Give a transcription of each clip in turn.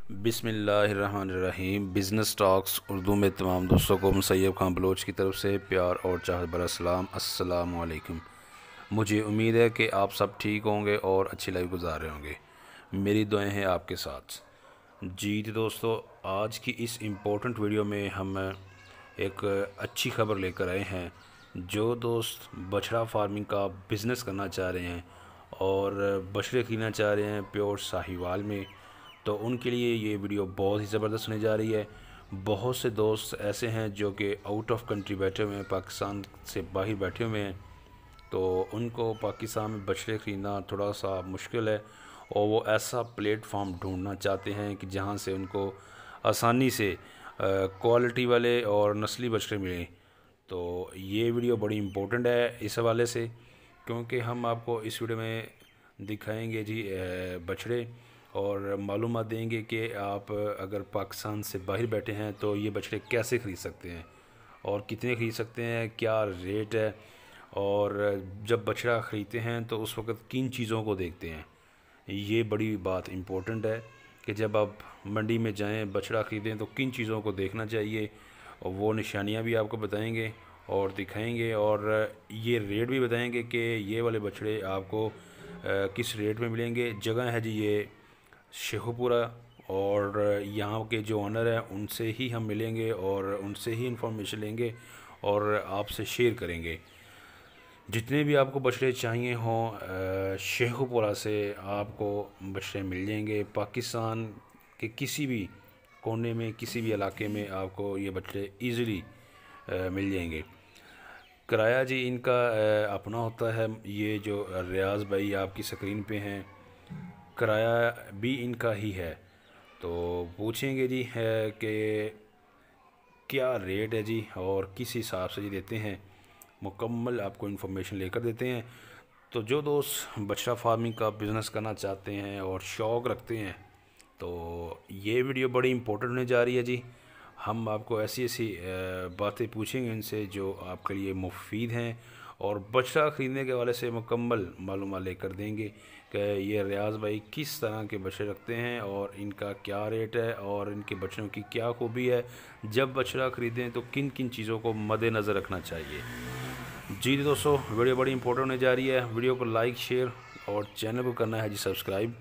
बिस्मिल्लाहिर्रहमानिर्रहीम। Business talks Urdu में तमाम दोस्तों को सैयद खान बलोच की तरफ से प्यार और चाहत भरा सलाम। अस्सलामु अलैकुम। मुझे उम्मीद है कि आप सब ठीक होंगे और अच्छी लाइफ गुजार रहे होंगे। मेरी दुआएं हैं आपके साथ। जी दोस्तों, आज की इस इम्पोर्टेंट वीडियो में हम एक अच्छी खबर लेकर आए हैं। जो दोस्त बछड़ा फार्मिंग का बिज़नेस करना चाह रहे हैं और बछड़े खरीदना चाह रहे हैं प्योर साहिवाल में, तो उनके लिए ये वीडियो बहुत ही ज़बरदस्त होने जा रही है। बहुत से दोस्त ऐसे हैं जो कि आउट ऑफ कंट्री बैठे हुए हैं, पाकिस्तान से बाहर बैठे हुए हैं, तो उनको पाकिस्तान में बछड़े ख़रीदना थोड़ा सा मुश्किल है और वो ऐसा प्लेटफॉर्म ढूंढना चाहते हैं कि जहां से उनको आसानी से क्वालिटी वाले और नस्ली बछड़े मिलें। तो ये वीडियो बड़ी इम्पोर्टेंट है इस हवाले से, क्योंकि हम आपको इस वीडियो में दिखाएंगे जी बछड़े और मालूमात देंगे कि आप अगर पाकिस्तान से बाहर बैठे हैं तो ये बछड़े कैसे ख़रीद सकते हैं और कितने ख़रीद सकते हैं, क्या रेट है, और जब बछड़ा ख़रीदते हैं तो उस वक़्त किन चीज़ों को देखते हैं। ये बड़ी बात इम्पोर्टेंट है कि जब आप मंडी में जाएं बछड़ा ख़रीदें तो किन चीज़ों को देखना चाहिए, और वो निशानियां भी आपको बताएंगे और दिखाएंगे, और ये रेट भी बताएंगे कि ये वाले बछड़े आपको किस रेट में मिलेंगे। जगह है जी ये शेखुपुरा, और यहाँ के जो ऑनर हैं उनसे ही हम मिलेंगे और उनसे ही इंफॉर्मेशन लेंगे और आपसे शेयर करेंगे। जितने भी आपको बछड़े चाहिए हों शेखुपुरा से आपको बछड़े मिल जाएंगे। पाकिस्तान के किसी भी कोने में, किसी भी इलाके में आपको ये बछड़े ईज़िली मिल जाएंगे। किराया जी इनका अपना होता है। ये जो रियाज भाई आपकी स्क्रीन पे हैं, किराया भी इनका ही है। तो पूछेंगे जी है कि क्या रेट है जी और किस हिसाब से जी देते हैं, मुकम्मल आपको इन्फॉर्मेशन लेकर देते हैं। तो जो दोस्त बछड़ा फार्मिंग का बिज़नेस करना चाहते हैं और शौक़ रखते हैं तो ये वीडियो बड़ी इम्पोर्टेंट होने जा रही है जी। हम आपको ऐसी ऐसी बातें पूछेंगे इनसे जो आपके लिए मुफीद हैं और बछड़ा ख़रीदने के हवाले से मुकम्मल मालूमात लेकर देंगे कि ये रियाज भाई किस तरह के बछड़े रखते हैं और इनका क्या रेट है और इनके बछड़ों की क्या खूबी है। जब बछड़ा ख़रीदें तो किन किन चीज़ों को मद्देनज़र रखना चाहिए। जी दोस्तों, वीडियो बड़ी इंपॉर्टेंट होने जा रही है। वीडियो को लाइक, शेयर और चैनल को करना है जी सब्सक्राइब।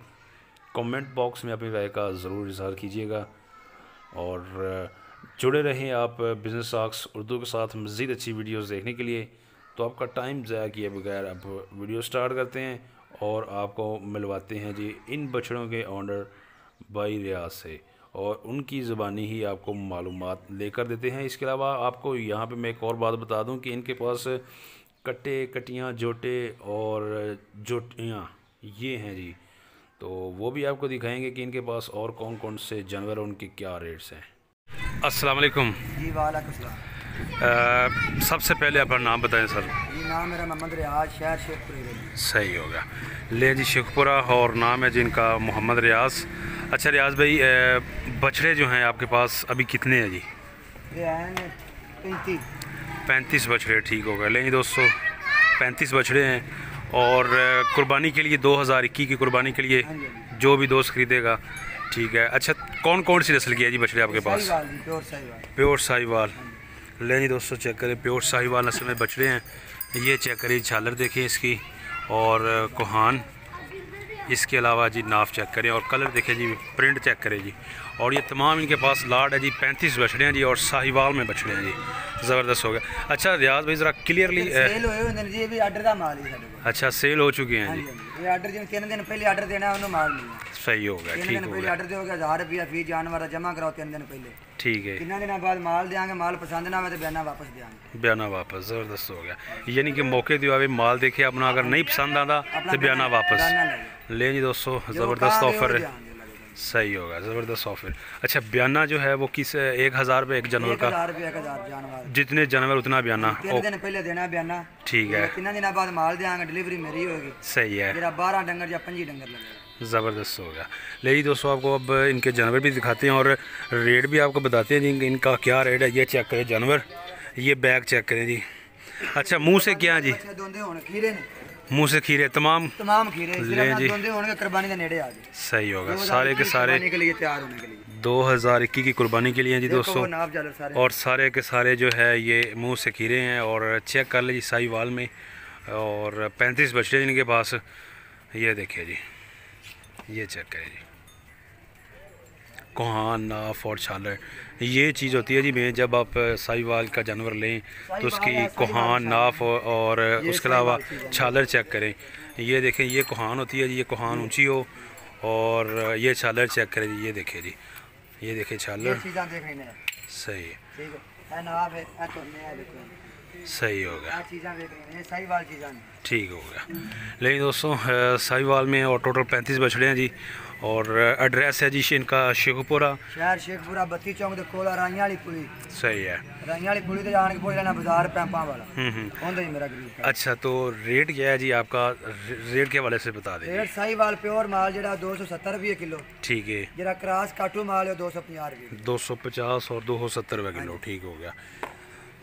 कमेंट बॉक्स में अपनी राय का ज़रूर इज़हार कीजिएगा और जुड़े रहें आप बिज़नेस टॉक्स उर्दू के साथ मज़ीद अच्छी वीडियोस देखने के लिए। तो आपका टाइम ज़ाया किए बगैर अब वीडियो स्टार्ट करते हैं और आपको मिलवाते हैं जी इन बछड़ों के ऑनर भाई रियाज से, और उनकी ज़बानी ही आपको मालूमात लेकर देते हैं। इसके अलावा आपको यहाँ पे मैं एक और बात बता दूँ कि इनके पास कट्टे, कटियाँ, जोटे और जोटियाँ ये हैं जी, तो वो भी आपको दिखाएंगे कि इनके पास और कौन कौन से जानवर और उनके क्या रेट्स हैं। अस्सलाम वालेकुम जी। वालेकुम सलाम। सबसे पहले अपना नाम बताएं सर। जी नाम मेरा मोहम्मद रियाज, शहर शेखपुरा। सही होगा, ले जी शेखपुरा, और नाम है जिनका मोहम्मद रियाज। अच्छा रियाज भाई, बछड़े जो हैं आपके पास अभी कितने हैं जी? ये हैं 35 बछड़े। ठीक होगा, ले जी दोस्तों 35 बछड़े हैं और कुर्बानी के लिए 2021 की कुर्बानी के लिए जो भी दोस्त खरीदेगा। ठीक है। अच्छा, कौन कौन सी नस्ल की है जी बछड़े आपके पास? प्योर साहिवाल। ले जी दोस्तों चेक करें, प्योर साहिवाल नस्ल में बछड़े हैं। ये चेक करिए, झालर देखें इसकी, और कोहान, इसके अलावा जी नाफ चेक करें और कलर देखें जी, प्रिंट चेक करें जी। और ये तमाम इनके पास लाट है जी। 35 बछड़े हैं जी और साहिवाल में बछड़े हैं जी। ज़बरदस्त हो गया। अच्छा रियाज भाई ज़रा क्लियरली, अच्छा सेल हो चुके हैं जी। ये आर्डर जिन 3 दिन पहले आर्डर देना है, माल मिलना। सही हो गया, ठीक हो गया। आर्डर दोगे 1000 रुपया फी जानवर जमा कराओ 3 दिन पहले। ठीक है। 3 दिन बाद माल देंगे, माल पसंद ना आए तो बयाना वापस देंगे। बयाना वापस। ज़बरदस्त हो गया, यानी कि मौके दियो अभी माल देखे अपना, अगर नहीं पसंद आता तो बयाना वापस। ले जी दोस्तों ज़बरदस्त ऑफ़र है। सही होगा, ज़बरदस्त ऑफर। अच्छा, बयाना जो है वो किस 1000 रुपये एक जानवर का? 1000 रुपये 1000 जानवर, जितने जानवर उतना बयाना। 3 दिन पहले देना बयाना। ठीक है। 3 दिन बाद माल देंगे, डिलीवरी मेरी होगी। सही है। मेरा 12 डंगर या 25 डंगर लगेगा। ज़बरदस्त हो गया। ले जी दोस्तों आपको अब इनके जानवर भी दिखाते हैं और रेट भी आपको बताते हैं जी इनका क्या रेट है। ये चेक करें जानवर, ये बैग चेक करें जी। अच्छा, मुँह से क्या जी? मुंह से खीरे तमाम खीरे ले जी होंगे कुर्बानी के नेड़े आ गए। सही होगा, सारे के सारे के लिए तैयार होने के लिए 2021 की कुर्बानी के लिए जी दोस्तों। सारे। और सारे के सारे जो है ये मुंह से खीरे हैं। और चेक कर लीजिए साहिवाल में, और 35 बछड़े इनके पास। ये देखिए जी, ये चेक करें जी, कोहान, नाफ और छालर। ये चीज़ होती है जी में, जब आप साहिवाल का जानवर लें तो उसकी कोहान, नाफ और उसके अलावा छालर चेक करें। ये देखें, ये कोहान होती है जी, ये कोहान ऊंची हो, और ये छालर चेक करें जी। ये देखें जी, ये देखें छालर सही सही होगा, ठीक हो गया। लेकिन दोस्तों साहिवाल में और टोटल 35 बछड़े हैं जी। और एड्रेस है जी इनका शेखपुरा, शहर शेखपुरा, 32 चौक दे कोल राइयां वाली पुली। सही है, राइयां वाली पुली ते जान के पहुंच जाना बाजार पैंपा वाला। होंदा ही मेरा गरीब। अच्छा, तो रेट क्या है जी आपका? रेट के हवाले से बता दें। रेट साहिवाल प्योर माल जेड़ा 270 रुपये किलो, ठीक है। जेड़ा क्रॉस काटू माल है 250 रुपये, 250 और 270 रुपये किलो, ठीक हो गया।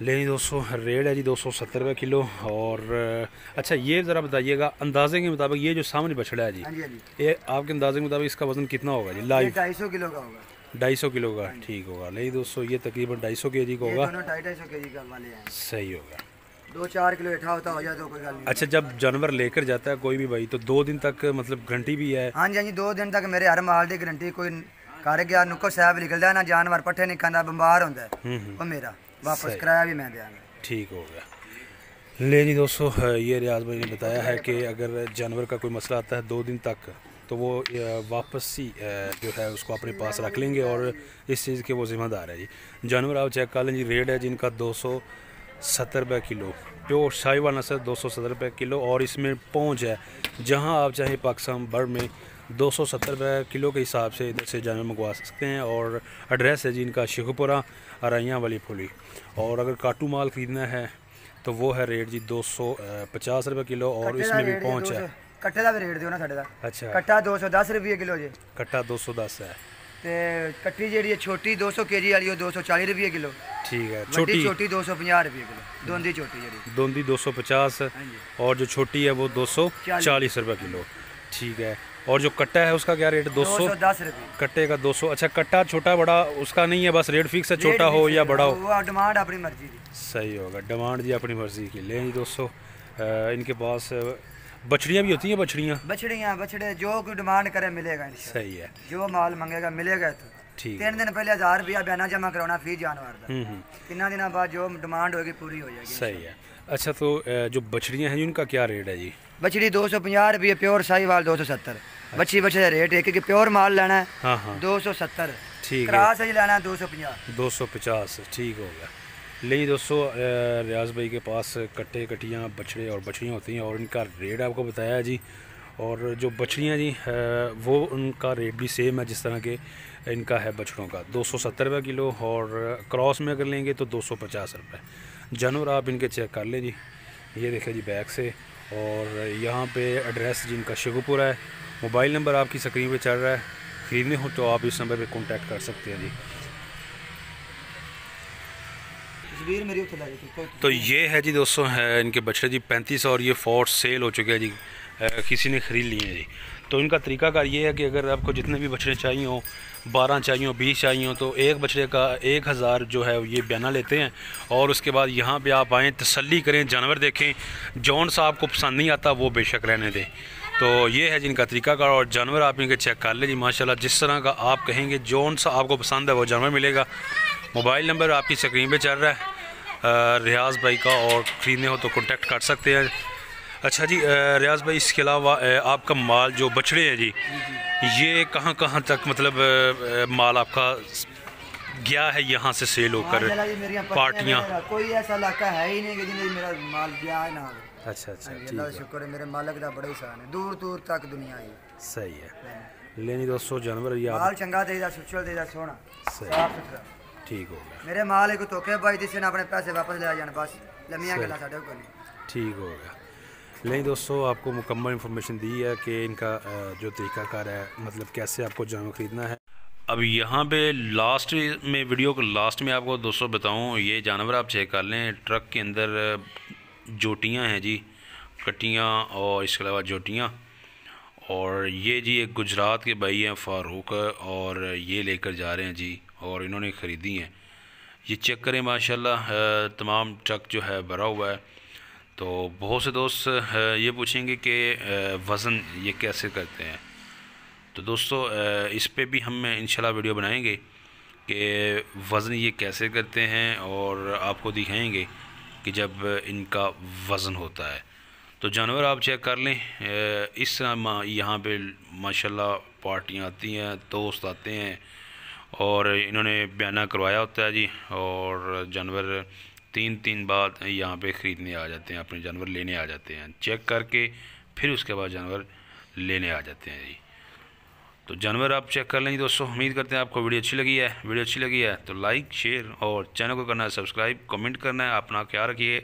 लेकिन दोस्तों रेट है जी 270 रुपये किलो। और अच्छा, ये ज़रा बताइएगा अंदाजे के मुताबिक, ये जो सामने बछड़ा है जी, ये आपके अंदाजे के मुताबिक इसका वज़न कितना होगा जी? लाइव 250 किलो का होगा। 250 किलो का, ठीक होगा। लेकिन दोस्तों ये तकरीबन 250 केजी का होगा। 250 केजी का वाले हैं। सही होगा, 2-4 किलो इठा होता हो जाए तो कोई गल नहीं। अच्छा, जब जानवर लेकर जाता है कोई भी भाई, तो 2 दिन तक मतलब गारंटी भी है? हाँ जी, हाँ जी, 2 दिन तक मेरे हर माल की गारंटी। कोई कर गया नुक्कर साहब निकलता है ना, जानवर पट्ठे नहीं खाना, बीमार होता है, वो मेरा वापस किराया भी मैं देंगे। ठीक हो गया। ले जी दोस्तों, ये रियाज भाई ने बताया है कि अगर जानवर का कोई मसला आता है 2 दिन तक, तो वो वापस ही जो है उसको अपने पास रख लेंगे, और इस चीज़ के वो ज़िम्मेदार है जी। जानवर आप चेक कर लें जी, रेट है जिनका 270 रुपये किलो, प्योर साहिवाल नस्ल 270 रुपये किलो। और इसमें पहुँच है जहाँ आप चाहें पाकिस्तान भर में 270 रुपये किलो के हिसाब से इधर से जानवर मंगवा सकते हैं। और एड्रेस है जी इनका शेखपुरा, अराइयाँ वाली पुली। और अगर काटू माल ख़रीदना है तो वो है रेट जी 250 रुपये किलो, और इसमें भी पहुँच है। कट्टे का भी रेट दियो ना साढ़े दा। अच्छा, कट्टा 210 रुपये किलो जी। कट्टा 210 है, ते कट्टी जी छोटी 200 केजी वाली 240 रुपये किलो, ठीक है। छोटी 250 रुपये किलो, दोंदी छोटी जी, दोंदी 250, और जो छोटी है वो 240 रुपये किलो, ठीक है। और जो कट्टा है उसका क्या रेट? 210 रुपये कट्टे का 200। अच्छा, कट्टा छोटा बड़ा उसका नहीं है, बस रेट फिक्स है, छोटा हो या बड़ा हो, वो डिमांड अपनी मर्जी की। सही होगा, डिमांड जी अपनी मर्जी की। ले जी दोस्तों, इनके पास बछड़ियाँ भी होती हैं, बछड़े जो कोई डिमांड करे मिलेगा। सही है, जो माल मंगेगा मिलेगा। तो ठीक, 3 दिन पहले 1000 रुपया बयाना जमा कराना फी जानवर का। 3 दिनों बाद जो डिमांड होगी पूरी हो जाएगी। सही है। अच्छा, तो जो बछड़ियाँ हैं उनका क्या रेट है जी? बछड़ी 250 रुपये, प्योर साहिवाल 270। बच्ची बछड़े रेट है, क्योंकि प्योर माल लेना है। हाँ, 270, ठीक है। क्रॉस ही लेना है 250। 250, ठीक हो गया। लेकिन दोस्तों रियाज भाई के पास कट्टे, कटियाँ, बछड़े और बछड़ियाँ होती हैं, और इनका रेट आपको बताया है जी। और जो बछड़ियाँ जी वो उनका रेट भी सेम है जिस तरह के इनका है बछड़ों का, 270 रुपये किलो। और क्रॉस में अगर लेंगे तो 250 रुपये। जानवर आप इनके चेक कर लें जी, ये देखें जी बैक से। और यहाँ पे एड्रेस जिनका शेखपुरा है। मोबाइल नंबर आपकी स्क्रीन पे चल रहा है, ख़रीदने हो तो आप इस नंबर पे कांटेक्ट कर सकते हैं जी। तो ये है जी दोस्तों, है इनके बछड़े जी 35, और ये फॉर सेल हो चुके हैं जी, किसी ने ख़रीद लिए हैं जी। तो इनका तरीकाकार ये है कि अगर आपको जितने भी बछड़े चाहिए हों, 12 चाहिए हों, 20 चाहिए हों, तो एक बछड़े का 1000 जो है ये बयाना लेते हैं। और उसके बाद यहाँ पे आप आएँ, तसल्ली करें, जानवर देखें, जौन सा आपको पसंद नहीं आता वो बेशक रहने दें। तो ये है जिनका तरीकाकार। और जानवर आप इनके चेक कर लें जी, माशाल्लाह जिस तरह का आप कहेंगे, जौन सा आपको पसंद है वो जानवर मिलेगा। मोबाइल नंबर आपकी स्क्रीन पे चल रहा है रियाज भाई का, और ख़रीदने हो तो कांटेक्ट कर सकते हैं। अच्छा जी, रियाज भाई इसके अलावा आपका माल जो बछड़े हैं जी, ये कहाँ कहाँ तक मतलब माल आपका गया है यहाँ से सेल होकर? पार्टियाँ, कोई ऐसा इलाका है ही नहीं कि जिन्हें मेरा माल गया है ना। अच्छा, अल्लाह शुक्र है, मेरे मालिक का बड़ा एहसान है, दूर दूर तक दुनिया ही। सही है। लेनी दोस्तों, जानवर माल चंगा देगा, सुचल देगा, सोना साफ सुथरा, ठीक हो गया। मेरे माल को धोखे भाई जिससे ना अपने पैसे वापस ले जाने, बस लम्बियां गल्लां साडे कोल नहीं। ठीक हो गया। लेकिन दोस्तों, आपको मुकम्मल इन्फॉर्मेशन दी है कि इनका जो तरीकाकार है, मतलब कैसे आपको जानवर ख़रीदना है। अब यहाँ पे लास्ट में, वीडियो को लास्ट में आपको दोस्तों बताऊँ, ये जानवर आप चेक कर लें, ट्रक के अंदर जोटियाँ हैं जी, कटियाँ और इसके अलावा जोटियाँ। और ये जी एक गुजरात के भाई हैं फ़ारूक, और ये लेकर जा रहे हैं जी, और इन्होंने ख़रीदी हैं। ये चेक करें माशाल्लाह, तमाम ट्रक जो है भरा हुआ है। तो बहुत से दोस्त ये पूछेंगे कि वज़न ये कैसे करते हैं। तो दोस्तों इस पे भी हम इंशाल्लाह वीडियो बनाएंगे कि वज़न ये कैसे करते हैं, और आपको दिखाएंगे कि जब इनका वज़न होता है। तो जानवर आप चेक कर लें। इस यहाँ पे माशाल्लाह पार्टियाँ आती हैं, दोस्त आते हैं, और इन्होंने बयाना करवाया होता है जी, और जानवर 3 बाद यहाँ पे ख़रीदने आ जाते हैं, अपने जानवर लेने आ जाते हैं, चेक करके फिर उसके बाद जानवर लेने आ जाते हैं जी। तो जानवर आप चेक कर लें दोस्तों। उम्मीद करते हैं आपको वीडियो अच्छी लगी है तो लाइक शेयर और चैनल को करना है सब्सक्राइब, कमेंट करना है। अपना ख्याल रखिए।